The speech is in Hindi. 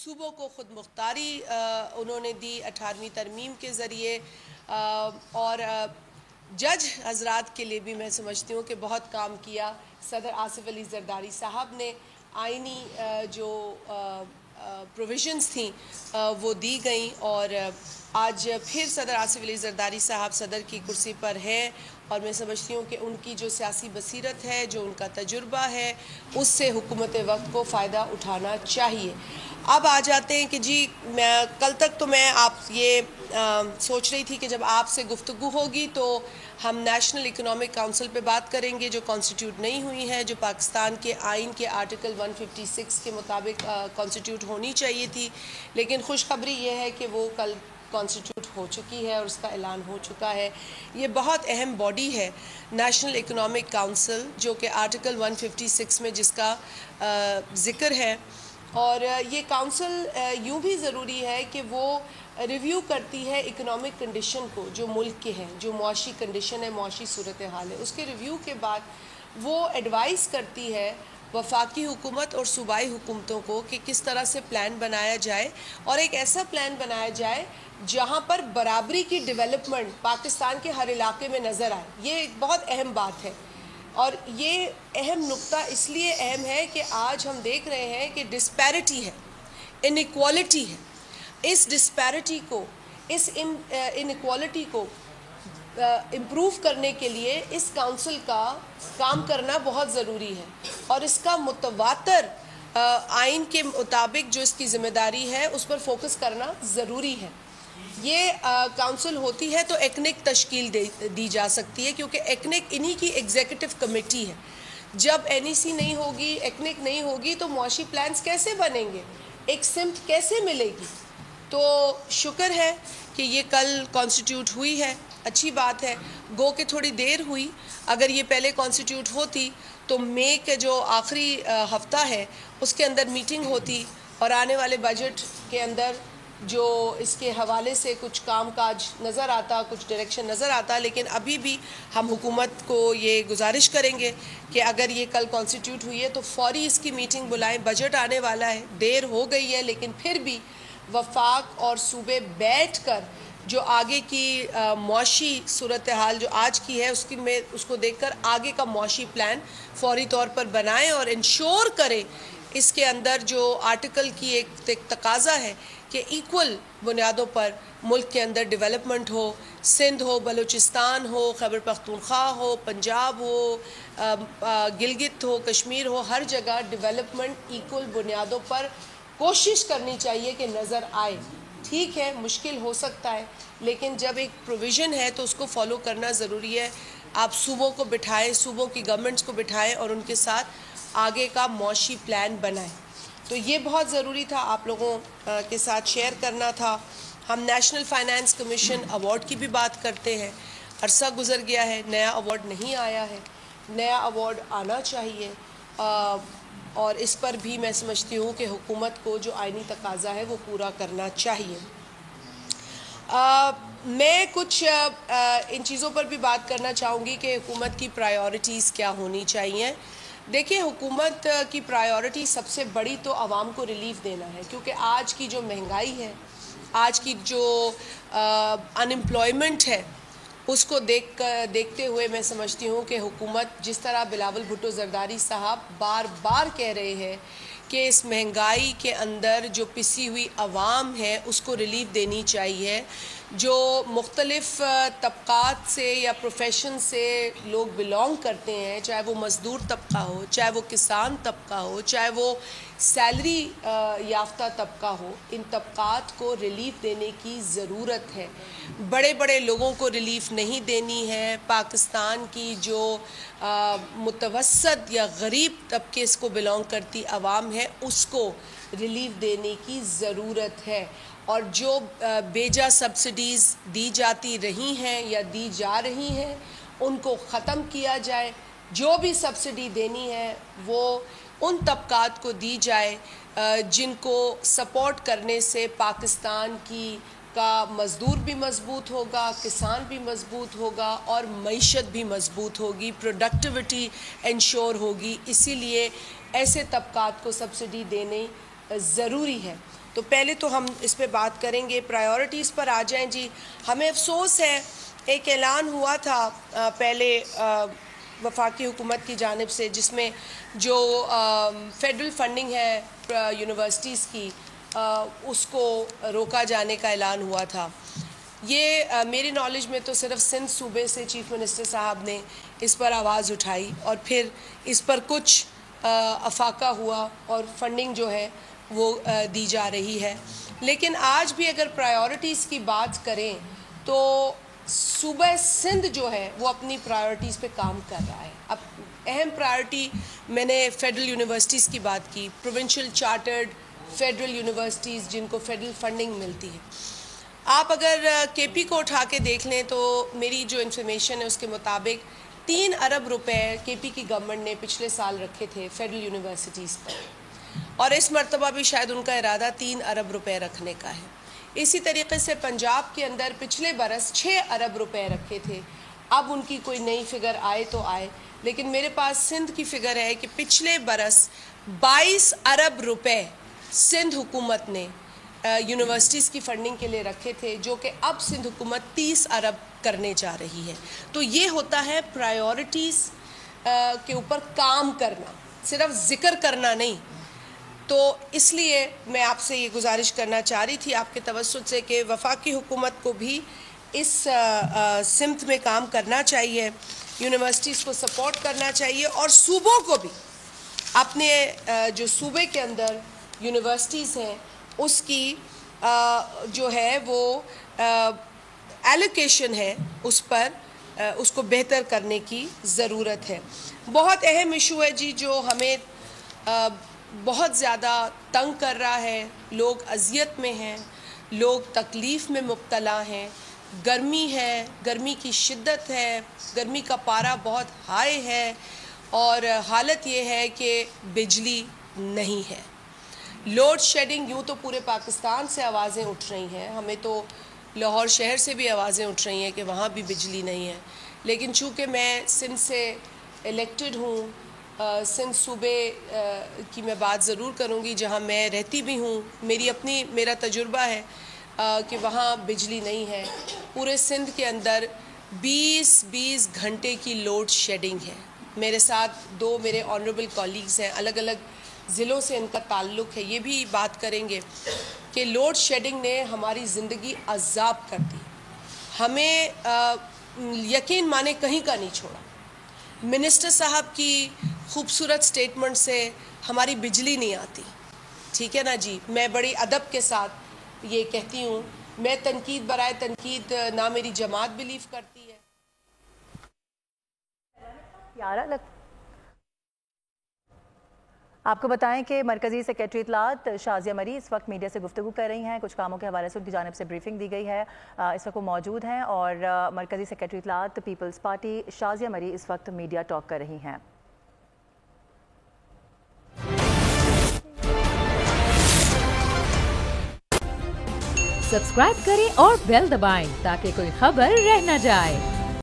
सूबों को खुद मुख्तारी उन्होंने दी 18वीं तरमीम के ज़रिए और जज हजरात के लिए भी मैं समझती हूँ कि बहुत काम किया। सदर आसिफ अली जरदारी साहब ने आइनी जो प्रोविजंस थी वो दी गई और आज फिर सदर आसिफ अली जरदारी साहब सदर की कुर्सी पर हैं और मैं समझती हूँ कि उनकी जो सियासी बसीरत है, जो उनका तजुर्बा है, उससे हुकूमत वक्त को फ़ायदा उठाना चाहिए। अब आ जाते हैं कि जी कल तक तो मैं आप ये सोच रही थी कि जब आपसे गुफ्तगू होगी तो हम नेशनल इकोनॉमिक काउंसिल पे बात करेंगे जो कॉन्स्टिट्यूट नहीं हुई है, जो पाकिस्तान के आइन के आर्टिकल 156 के मुताबिक कॉन्स्टिट्यूट होनी चाहिए थी। लेकिन खुशखबरी ये है कि वो कल कॉन्स्टिट्यूट हो चुकी है और उसका ऐलान हो चुका है। ये बहुत अहम बॉडी है नेशनल इकोनॉमिक काउंसिल, जो कि आर्टिकल 156 में जिसका ज़िक्र है। और ये काउंसिल यूँ भी ज़रूरी है कि वो रिव्यू करती है इकोनॉमिक कंडीशन को, जो मुल्क के हैं, जो मुआशी कंडीशन है, मुआशी सूरत हाल है, उसके रिव्यू के बाद वो एडवाइस करती है वफाकी हुकूमत और सूबाई हुकूमतों को कि किस तरह से प्लान बनाया जाए और एक ऐसा प्लान बनाया जाए जहाँ पर बराबरी की डेवलपमेंट पाकिस्तान के हर इलाके में नज़र आए। ये एक बहुत अहम बात है और ये अहम नुक्ता इसलिए अहम है कि आज हम देख रहे हैं कि डिस्पैरिटी है, इनइक्वालिटी है। इस डिस्पैरिटी को, इस इनइक्वालिटी को इम्प्रूव करने के लिए इस काउंसिल का काम करना बहुत ज़रूरी है और इसका मुतवातर आइन के मुताबिक जो इसकी ज़िम्मेदारी है उस पर फोकस करना ज़रूरी है। ये काउंसिल होती है तो एक्निक तश्कील दी जा सकती है, क्योंकि एक्निक इन्हीं की एग्जीक्यूटिव कमेटी है। जब एनईसी नहीं होगी, एक्निक नहीं होगी तो मुआशी प्लान्स कैसे बनेंगे, एक सिम्त कैसे मिलेगी। तो शुक्र है कि ये कल कॉन्स्टिट्यूट हुई है, अच्छी बात है। गो के थोड़ी देर हुई, अगर ये पहले कॉन्स्टिट्यूट होती तो मई के जो आखिरी हफ्ता है उसके अंदर मीटिंग होती और आने वाले बजट के अंदर जो इसके हवाले से कुछ कामकाज नज़र आता, कुछ डायरेक्शन नज़र आता। लेकिन अभी भी हम हुकूमत को ये गुजारिश करेंगे कि अगर ये कल कॉन्स्टिट्यूट हुई है तो फ़ौरी इसकी मीटिंग बुलाएं। बजट आने वाला है, देर हो गई है, लेकिन फिर भी वफाक और सूबे बैठ कर जो आगे की मुआशी सूरत हाल जो आज की है उसको देखकर आगे का मुआशी प्लान फौरी तौर पर बनाएं और इंश्योर करें इसके अंदर जो आर्टिकल की एक तकाजा है कि इक्वल बुनियादों पर मुल्क के अंदर डेवलपमेंट हो। सिंध हो, बलूचिस्तान हो, खैबर पख्तूनख्वा हो, पंजाब हो, गिलगित हो, कश्मीर हो, हर जगह डेवलपमेंट इक्वल बुनियादों पर कोशिश करनी चाहिए कि नज़र आए। ठीक है, मुश्किल हो सकता है, लेकिन जब एक प्रोविज़न है तो उसको फॉलो करना ज़रूरी है। आप सूबों को बिठाएं, सूबों की गवर्नमेंट्स को बिठाएं और उनके साथ आगे का मुआशी प्लान बनाएं। तो ये बहुत ज़रूरी था, आप लोगों के साथ शेयर करना था। हम नेशनल फाइनेंस कमीशन अवार्ड की भी बात करते हैं। अरसा गुजर गया है, नया अवार्ड नहीं आया है, नया अवार्ड आना चाहिए और इस पर भी मैं समझती हूँ कि हुकूमत को जो आइनी तकाजा है वो पूरा करना चाहिए। मैं कुछ इन चीज़ों पर भी बात करना चाहूँगी कि हुकूमत की प्रायोरिटीज़ क्या होनी चाहिए। देखिए, हुकूमत की प्रायोरिटी सबसे बड़ी तो आवाम को रिलीफ देना है, क्योंकि आज की जो महंगाई है, आज की जो अनएम्प्लॉयमेंट है, उसको देखते हुए मैं समझती हूँ कि हुकूमत, जिस तरह बिलावल भुट्टो जरदारी साहब बार बार कह रहे हैं कि इस महंगाई के अंदर जो पिसी हुई आवाम है उसको रिलीफ देनी चाहिए। जो मुख्तलिफ़ तबक़ात से या प्रोफेशन से लोग बिलोंग करते हैं, चाहे वो मज़दूर तबका हो, चाहे वो किसान तबका हो, चाहे वो सैलरी याफ्ता तबका हो, इन तबक़ात को रिलीफ देने की ज़रूरत है। बड़े बड़े लोगों को रिलीफ नहीं देनी है। पाकिस्तान की जो मुतवस्सत या गरीब तबके को बिलोंग करती आवाम है उसको रिलीफ देने की ज़रूरत है। और जो बेजा सब्सिडीज़ दी जाती रही हैं या दी जा रही हैं उनको ख़त्म किया जाए। जो भी सब्सिडी देनी है वो उन तबक़ात को दी जाए जिनको सपोर्ट करने से पाकिस्तान का मज़दूर भी मज़बूत होगा, किसान भी मज़बूत होगा और मईशत भी मज़बूत होगी, प्रोडक्टिविटी इंश्योर होगी। इसीलिए ऐसे तबक़ात को सब्सिडी देने ज़रूरी है। तो पहले तो हम इस पे बात करेंगे, प्रायोरिटीज़ पर आ जाएं जी। हमें अफसोस है, एक ऐलान हुआ था पहले वफाकी हुकूमत की जानिब से, जिसमें जो फेडरल फंडिंग है यूनिवर्सिटीज़ की उसको रोका जाने का ऐलान हुआ था। ये मेरी नॉलेज में तो सिर्फ सिंध सूबे से चीफ मिनिस्टर साहब ने इस पर आवाज़ उठाई और फिर इस पर कुछ अफाका हुआ और फंडिंग जो है वो दी जा रही है। लेकिन आज भी अगर प्रायोरिटीज़ की बात करें तो सूबा सिंध जो है वो अपनी प्रायोरिटीज़ पे काम कर रहा है। अब अहम प्रायोरिटी, मैंने फेडरल यूनिवर्सिटीज़ की बात की, प्रोविंशियल चार्टर्ड फेडरल यूनिवर्सिटीज़ जिनको फेडरल फंडिंग मिलती है। आप अगर केपी को उठा के देख लें तो मेरी जो इन्फॉर्मेशन है उसके मुताबिक 3 अरब रुपए केपी की गवर्नमेंट ने पिछले साल रखे थे फेडरल यूनिवर्सिटीज़ पर, और इस मरतबा भी शायद उनका इरादा 3 अरब रुपए रखने का है। इसी तरीके से पंजाब के अंदर पिछले बरस 6 अरब रुपए रखे थे। अब उनकी कोई नई फिगर आए तो आए, लेकिन मेरे पास सिंध की फिगर है कि पिछले बरस 22 अरब रुपए सिंध हुकूमत ने यूनिवर्सिटीज़ की फंडिंग के लिए रखे थे, जो कि अब सिंध हुकूमत 30 अरब करने जा रही है। तो ये होता है प्रायोरिटीज़ के ऊपर काम करना, सिर्फ जिक्र करना नहीं। तो इसलिए मैं आपसे ये गुजारिश करना चाह रही थी आपके तवज्जुह से कि वफाकी हुकूमत को भी इस सिमत में काम करना चाहिए, यूनिवर्सिटीज़ को सपोर्ट करना चाहिए और सूबों को भी अपने जो सूबे के अंदर यूनिवर्सिटीज़ हैं उसकी जो है वो एलोकेशन है उस पर उसको बेहतर करने की ज़रूरत है। बहुत अहम इशू है जी जो हमें बहुत ज़्यादा तंग कर रहा है। लोग अज़ियत में हैं, लोग तकलीफ़ में मुब्तला हैं। गर्मी है, गर्मी की शिद्दत है, गर्मी का पारा बहुत हाई है और हालत ये है कि बिजली नहीं है। लोड शेडिंग, यूँ तो पूरे पाकिस्तान से आवाज़ें उठ रही हैं, हमें तो लाहौर शहर से भी आवाज़ें उठ रही हैं कि वहाँ भी बिजली नहीं है। लेकिन चूँकि मैं सिंध से इलेक्टेड हूँ, सिंध सूबे की मैं बात ज़रूर करूँगी जहाँ मैं रहती भी हूँ, मेरा तजुर्बा है कि वहाँ बिजली नहीं है। पूरे सिंध के अंदर 20 घंटे की लोड शेडिंग है। मेरे साथ 2 मेरे ऑनरेबल कॉलीग्स हैं, अलग अलग ज़िलों से इनका ताल्लुक़ है। ये भी बात करेंगे कि लोड शेडिंग ने हमारी ज़िंदगी अज़ाब कर दी, हमें यकीन माने कहीं का नहीं छोड़ा। मिनिस्टर साहब की खूबसूरत स्टेटमेंट से हमारी बिजली नहीं आती, ठीक है ना जी। मैं बड़ी अदब के साथ ये कहती हूँ, मैं तनकीद बराए तनकीद ना मेरी जमात बिलीव करती है। आपको बताएं कि मरकज़ी सेक्रेटरी इत्तलात शाज़िया मरी इस वक्त मीडिया से गुफ्तगू कर रही हैं। कुछ कामों के हवाले से उनकी जानिब से ब्रीफिंग दी गई है। इस वक्त वो मौजूद हैं और मरकज़ी सेक्रेटरी इत्तलात पीपल्स पार्टी शाज़िया मरी इस वक्त मीडिया टॉक कर रही हैं। सब्सक्राइब करें और बेल दबाएं ताकि कोई खबर रह न जाए।